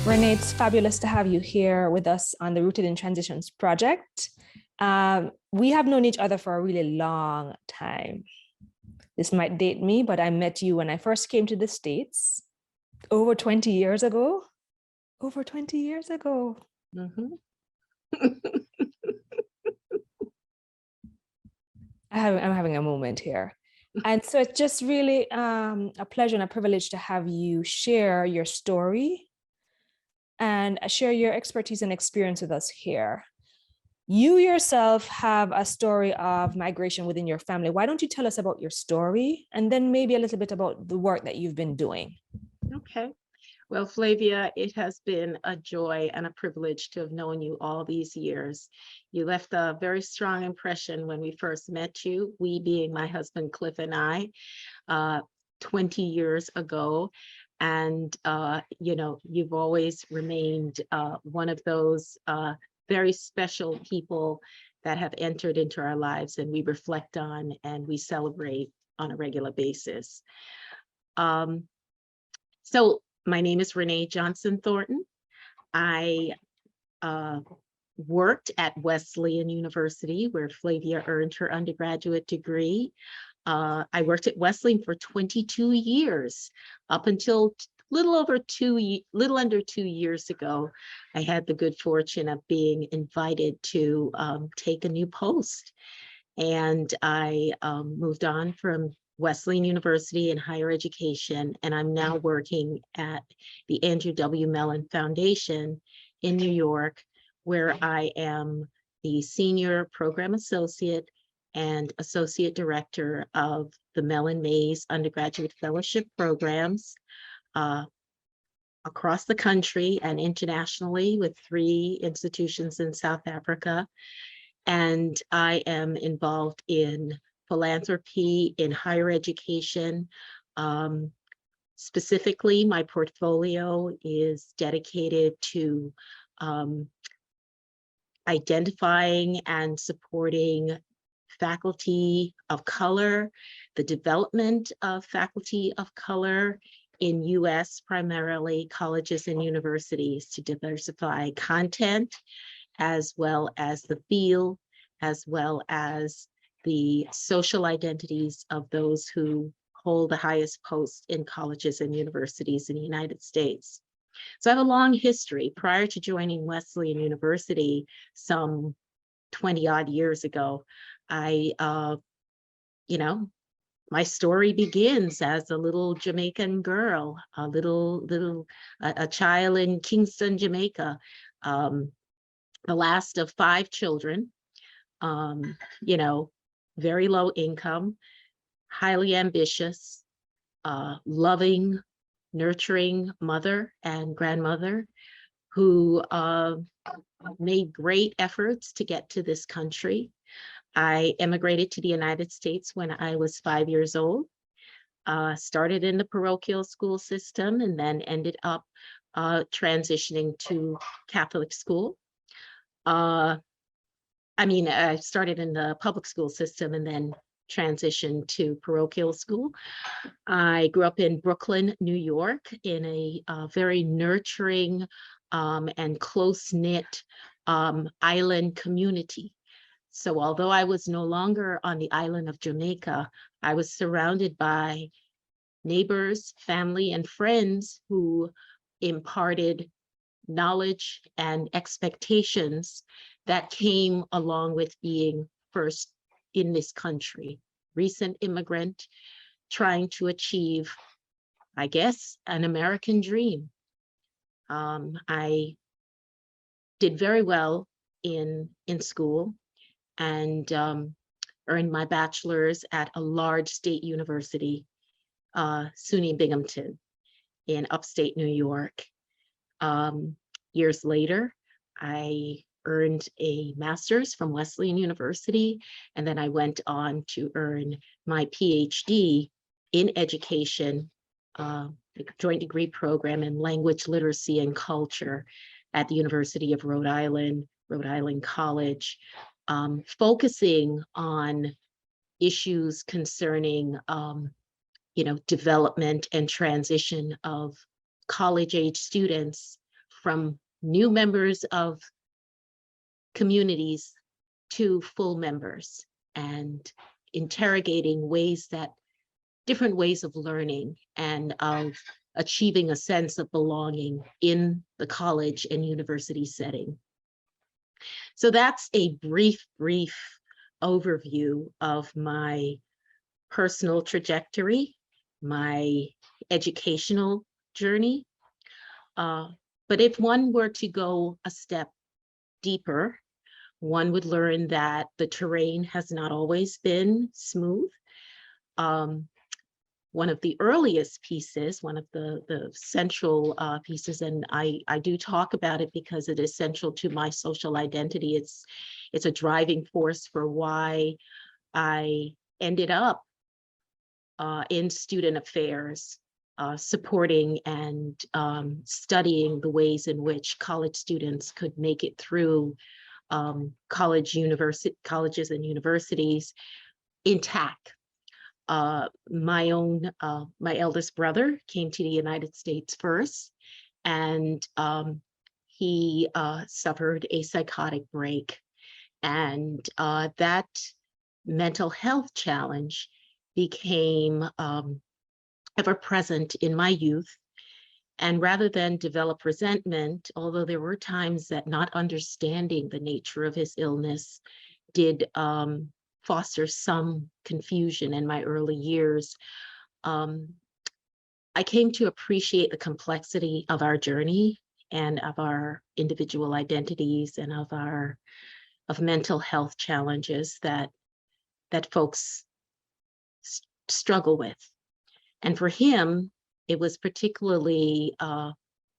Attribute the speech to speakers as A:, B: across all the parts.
A: Renee, it's fabulous to have you here with us on the Rooted in Transitions project. We have known each other for a really long time. This might date me, but I met you when I first came to the States over 20 years ago. Over 20 years ago.
B: Mm-hmm.
A: I'm having a moment here. And so it's just really a pleasure and a privilege to have you share your story and share your expertise and experience with us here. You yourself have a story of migration within your family. Why don't you tell us about your story and then maybe a little bit about the work that you've been doing?
B: Okay. Well, Flavia, it has been a joy and a privilege to have known you all these years. You left a very strong impression when we first met you, we being my husband, Cliff, and I, 20 years ago. And, you've always remained one of those very special people that have entered into our lives and we reflect on and we celebrate on a regular basis. So my name is Renee Johnson Thornton. I worked at Wesleyan University where Flavia earned her undergraduate degree. I worked at Wesleyan for 22 years, up until little under 2 years ago. I had the good fortune of being invited to take a new post. And I moved on from Wesleyan University in higher education, and I'm now working at the Andrew W. Mellon Foundation in New York, where I am the Senior Program Associate and Associate Director of the Mellon Mays Undergraduate Fellowship Programs across the country and internationally with 3 institutions in South Africa. And I am involved in philanthropy in higher education. Specifically, my portfolio is dedicated to identifying and supporting faculty of color, the development of faculty of color in US, primarily colleges and universities, to diversify content, as well as the field, as well as the social identities of those who hold the highest posts in colleges and universities in the United States. So I have a long history. Prior to joining Wesleyan University some 20 odd years ago, my story begins as a little Jamaican girl, a child in Kingston, Jamaica, the last of 5 children, very low income, highly ambitious, loving, nurturing mother and grandmother who made great efforts to get to this country. I immigrated to the United States when I was 5 years old, started in the parochial school system and then ended up transitioning to Catholic school. I started in the public school system and then transitioned to parochial school. I grew up in Brooklyn, New York, in a very nurturing and close-knit island community. So although I was no longer on the island of Jamaica, I was surrounded by neighbors, family, and friends who imparted knowledge and expectations that came along with being first in this country, recent immigrant, trying to achieve, I guess, an American dream. I did very well in school and earned my bachelor's at a large state university, SUNY Binghamton in upstate New York. Years later, I earned a master's from Wesleyan University, and then I went on to earn my PhD in education, a joint degree program in language literacy and culture at the University of Rhode Island College, focusing on issues concerning, development and transition of college-age students from new members of communities to full members, and interrogating different ways of learning and of achieving a sense of belonging in the college and university setting. So that's a brief overview of my personal trajectory, my educational journey. But if one were to go a step deeper, one would learn that the terrain has not always been smooth. One of the earliest pieces, one of the central pieces, and I do talk about it because it is central to my social identity. It's a driving force for why I ended up in student affairs, supporting and studying the ways in which college students could make it through colleges and universities intact. My eldest brother came to the United States first, and he suffered a psychotic break, and that mental health challenge became ever present in my youth. And rather than develop resentment, although there were times that not understanding the nature of his illness did foster some confusion in my early years, I came to appreciate the complexity of our journey and of our individual identities and of mental health challenges that folks struggle with. And for him, it was particularly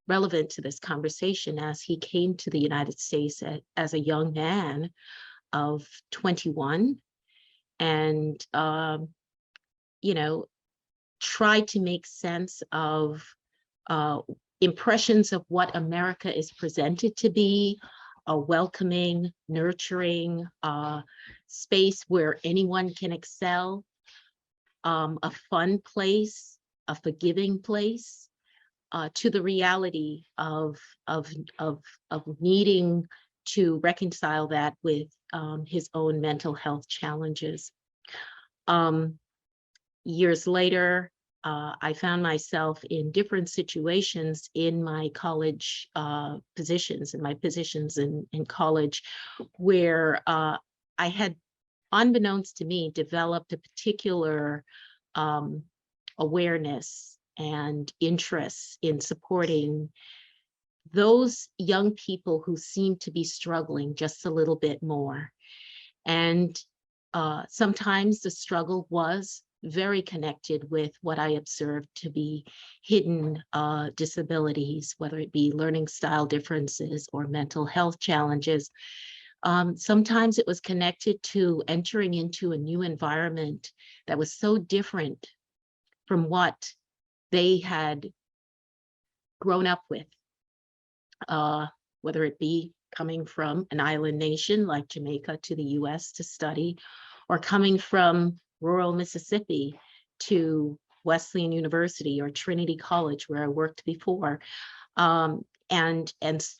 B: relevant to this conversation as he came to the United States as a young man of 21, and tried to make sense of impressions of what America is presented to be: a welcoming, nurturing space where anyone can excel, a fun place, a forgiving place, to the reality of needing to reconcile that with his own mental health challenges. Years later, I found myself in different situations in my college positions, in college, where I had, unbeknownst to me, developed a particular awareness and interest in supporting those young people who seem to be struggling just a little bit more. And sometimes the struggle was very connected with what I observed to be hidden disabilities, whether it be learning style differences or mental health challenges. Sometimes it was connected to entering into a new environment that was so different from what they had grown up with, whether it be coming from an island nation like Jamaica to the US to study, or coming from rural Mississippi to Wesleyan University or Trinity College, where I worked before, and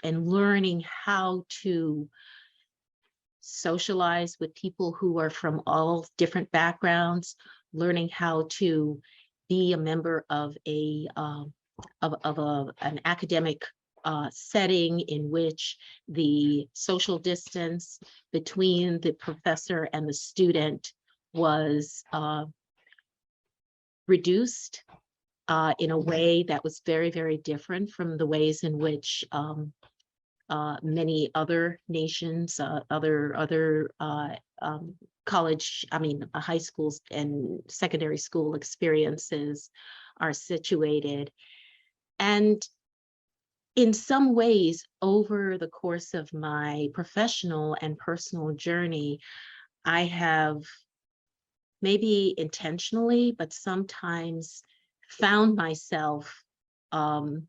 B: learning how to socialize with people who are from all different backgrounds, learning how to be a member of an academic setting in which the social distance between the professor and the student was reduced in a way that was very, very different from the ways in which many other nations, high schools and secondary school experiences are situated. And in some ways, over the course of my professional and personal journey, I have, maybe intentionally, but sometimes, found myself in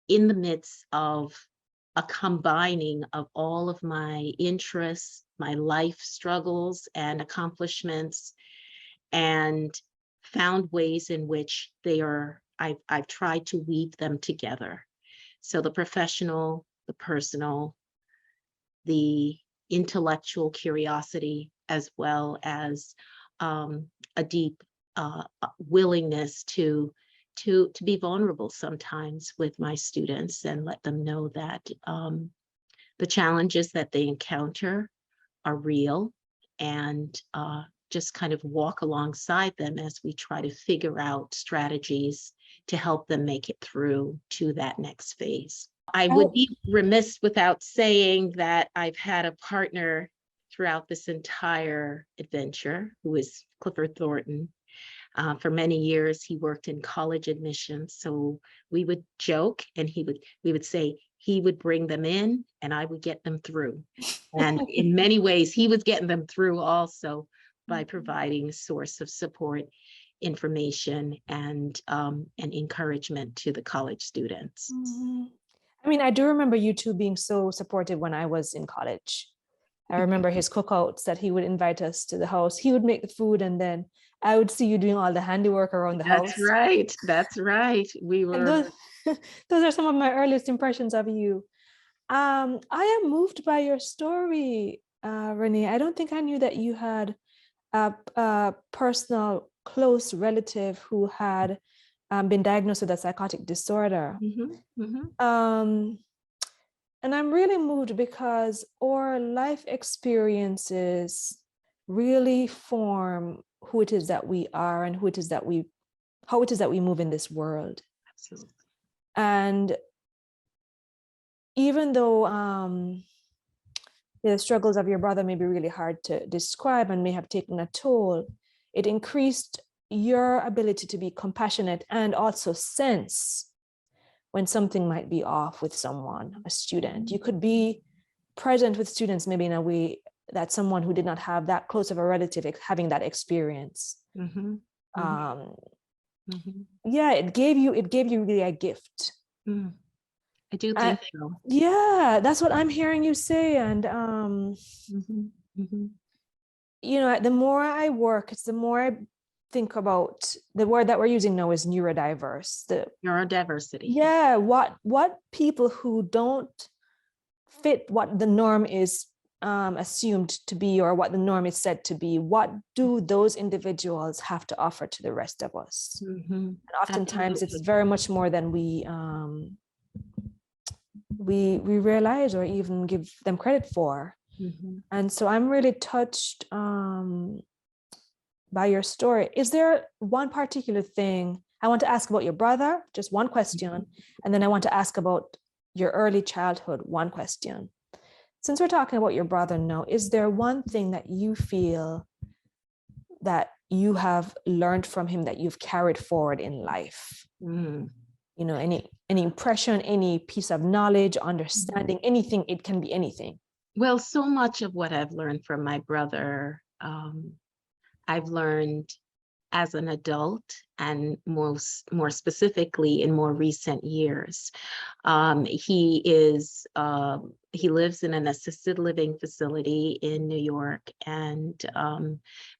B: the midst of a combining of all of my interests, my life struggles and accomplishments, and found ways in which I've tried to weave them together. So the professional, the personal, the intellectual curiosity, as well as a deep willingness to be vulnerable sometimes with my students and let them know that the challenges that they encounter are real, and just kind of walk alongside them as we try to figure out strategies to help them make it through to that next phase. I would be remiss without saying that I've had a partner throughout this entire adventure who is Clifford Thornton. For many years, he worked in college admissions. So we would joke, and we would say he would bring them in and I would get them through. And in many ways, he was getting them through also by providing a source of support, information, and encouragement to the college students.
A: I mean, I do remember you two being so supportive when I was in college. I remember his cookouts that he would invite us to the house. He would make the food, and then I would see you doing all the handiwork around the house.
B: That's right. That's right. We
A: And
B: were.
A: those are some of my earliest impressions of you. I am moved by your story, Renee. I don't think I knew that you had a personal close relative who had been diagnosed with a psychotic disorder. And I'm really moved because our life experiences really form who it is that we are and how it is that we move in this world.
B: Absolutely.
A: And even though the struggles of your brother may be really hard to describe and may have taken a toll, it increased your ability to be compassionate and also sense when something might be off with someone, a student. You could be present with students maybe in a way that someone who did not have that close of a relative having that experience. Yeah, it gave you really a gift.
B: I do think so.
A: Yeah, that's what I'm hearing you say. And you know, the more I work, it's the more I think about the word that we're using now is neurodiverse. The
B: neurodiversity.
A: Yeah, what people who don't fit what the norm is assumed to be, or what the norm is said to be, what do those individuals have to offer to the rest of us? And oftentimes Absolutely. It's very much more than we realize or even give them credit for. And so I'm really touched by your story. Is there one particular thing I want to ask about your brother? Just one question. And then I want to ask about your early childhood, one question. Since we're talking about your brother now, is there one thing that you feel that you have learned from him that you've carried forward in life? You know, any impression, any piece of knowledge, understanding, anything, it can be anything.
B: Well, so much of what I've learned from my brother, I've learned as an adult, and more specifically in more recent years. He lives in an assisted living facility in New York, and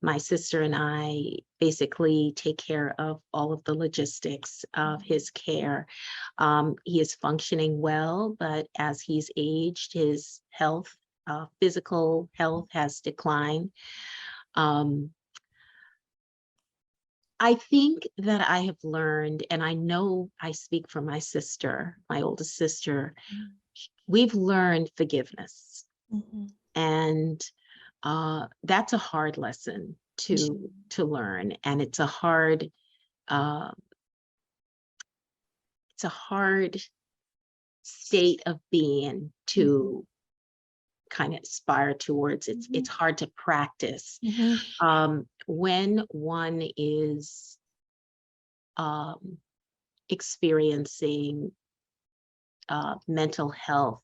B: my sister and I basically take care of all of the logistics of his care. He is functioning well, but as he's aged, his health, physical health has declined. I think that I have learned, and I know I speak for my sister, my oldest sister, we've learned forgiveness. And that's a hard lesson to learn. And it's a hard state of being to kind of aspire towards. It's hard to practice. When one is experiencing mental health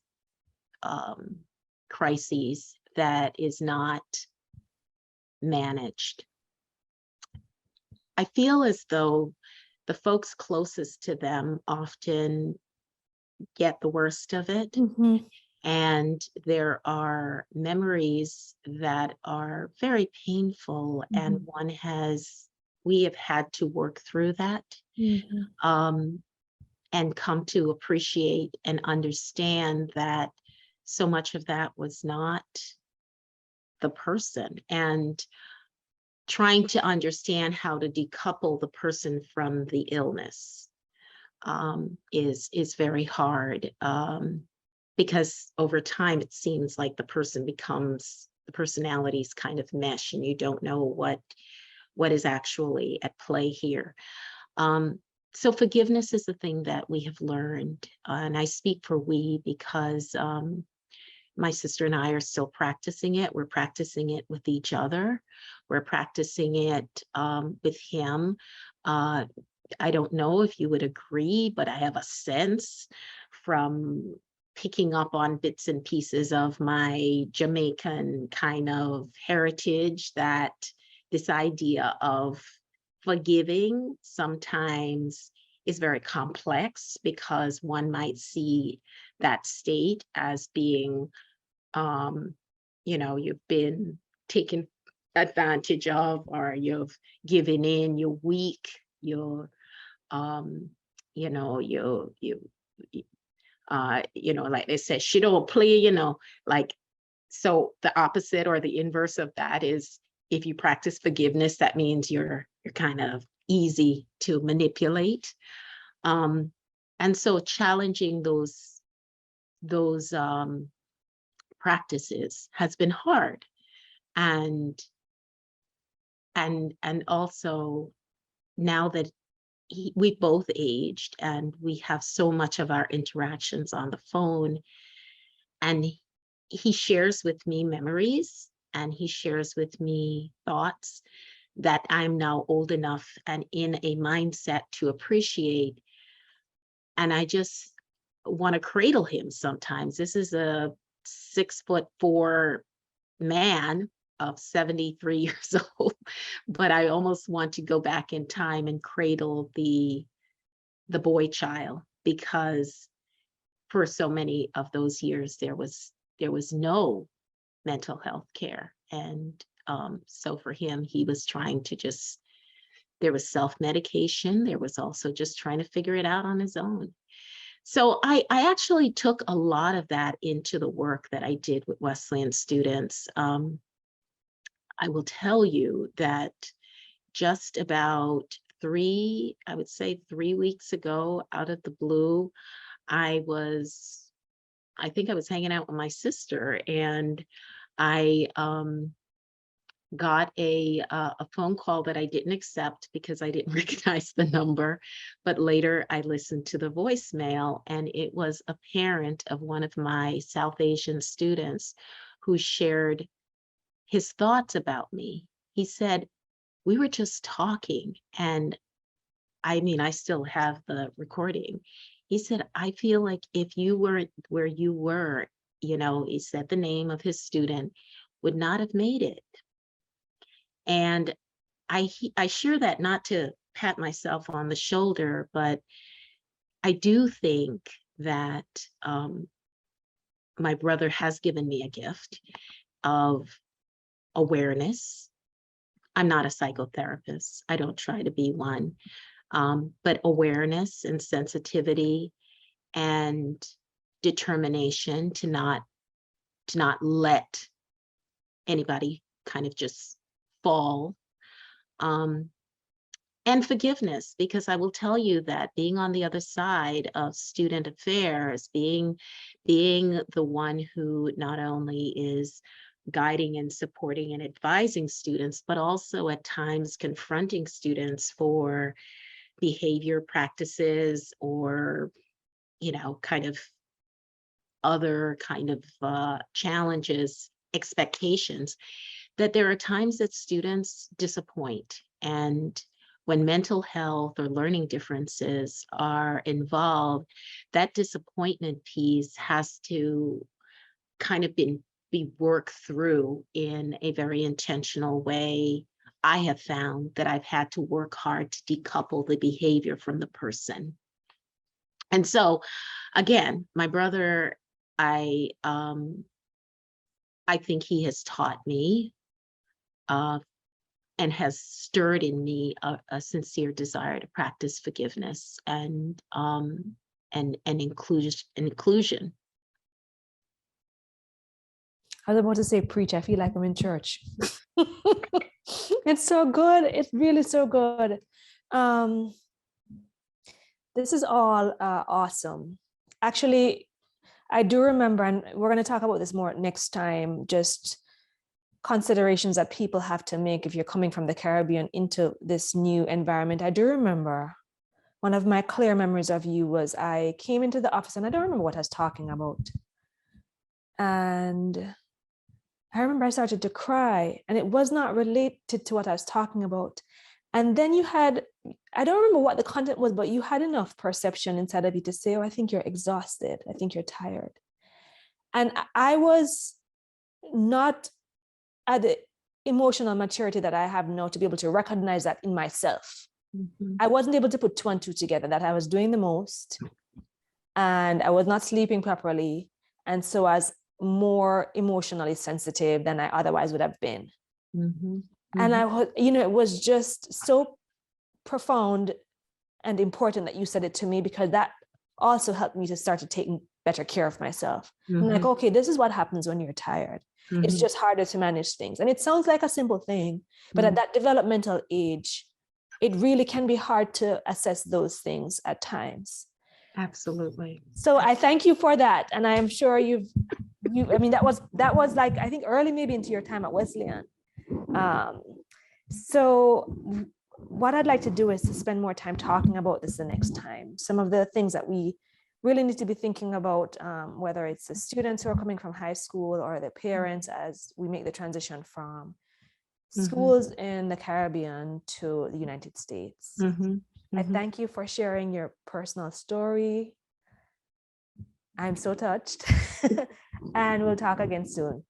B: crises that is not managed, I feel as though the folks closest to them often get the worst of it. And there are memories that are very painful, and we have had to work through that. and come to appreciate and understand that so much of that was not the person, and trying to understand how to decouple the person from the illness is very hard, because over time it seems like the personalities kind of mesh, and you don't know what is actually at play here. So forgiveness is the thing that we have learned, and I speak for we because my sister and I are still practicing it. We're practicing it with each other. We're practicing it with him. I don't know if you would agree, but I have a sense from picking up on bits and pieces of my Jamaican kind of heritage that this idea of forgiving sometimes is very complex, because one might see that state as being, you've been taken advantage of, or you've given in, you're weak, you're, like they said, she don't play, like, so the opposite or the inverse of that is, if you practice forgiveness, that means you're kind of easy to manipulate. And so challenging those practices has been hard. And also, now that we both aged and we have so much of our interactions on the phone, and he shares with me memories and he shares with me thoughts that I'm now old enough and in a mindset to appreciate. And I just want to cradle him sometimes. This is a 6'4" man of 73 years old, but I almost want to go back in time and cradle the boy child, because for so many of those years there was no mental health care. And so for him, he was trying to there was self-medication. There was also just trying to figure it out on his own. So I actually took a lot of that into the work that I did with Wesleyan students. I will tell you that just about 3 weeks ago, out of the blue, I think I was hanging out with my sister, and I got a phone call that I didn't accept because I didn't recognize the number. But later I listened to the voicemail, and it was a parent of one of my South Asian students who shared his thoughts about me. He said, "We were just talking," and I mean, I still have the recording. He said, "I feel like if you weren't where you were," he said the name of his student, "would not have made it." And I share that not to pat myself on the shoulder, but I do think that my brother has given me a gift of awareness. I'm not a psychotherapist. I don't try to be one. But awareness and sensitivity and determination to not let anybody kind of just fall. And forgiveness, because I will tell you that being on the other side of student affairs, being the one who not only is guiding and supporting and advising students, but also at times confronting students for behavior practices or, kind of other kind of challenges, expectations, that there are times that students disappoint. And when mental health or learning differences are involved, that disappointment piece has to kind of be worked through in a very intentional way. I have found that I've had to work hard to decouple the behavior from the person. And so, again, my brother, I think he has taught me and has stirred in me a sincere desire to practice forgiveness and inclusion.
A: I was about to say preach. I feel like I'm in church. It's so good. It's really so good. This is all awesome. Actually, I do remember, and we're going to talk about this more next time, just considerations that people have to make if you're coming from the Caribbean into this new environment. I do remember one of my clear memories of you was I came into the office and I don't remember what I was talking about. And I remember I started to cry and it was not related to what I was talking about. And then you had, I don't remember what the content was, but you had enough perception inside of you to say, oh, I think you're exhausted. I think you're tired. And I was not at the emotional maturity that I have now to be able to recognize that in myself.
B: Mm-hmm.
A: I wasn't able to put 2 and 2 together, that I was doing the most and I was not sleeping properly. And so I was more emotionally sensitive than I otherwise would have been.
B: Mm-hmm.
A: And I was, it was just so profound and important that you said it to me, because that also helped me to start to take better care of myself.
B: Mm-hmm.
A: I'm like, okay, this is what happens when you're tired.
B: Mm-hmm.
A: It's just harder to manage things. And it sounds like a simple thing, but at that developmental age, it really can be hard to assess those things at times.
B: Absolutely.
A: So I thank you for that. And I am sure that was like, I think early maybe into your time at Wesleyan. So what I'd like to do is to spend more time talking about this the next time. Some of the things that we really need to be thinking about, whether it's the students who are coming from high school or the parents as we make the transition from schools in the Caribbean to the United States. I thank you for sharing your personal story. I'm so touched. And we'll talk again soon.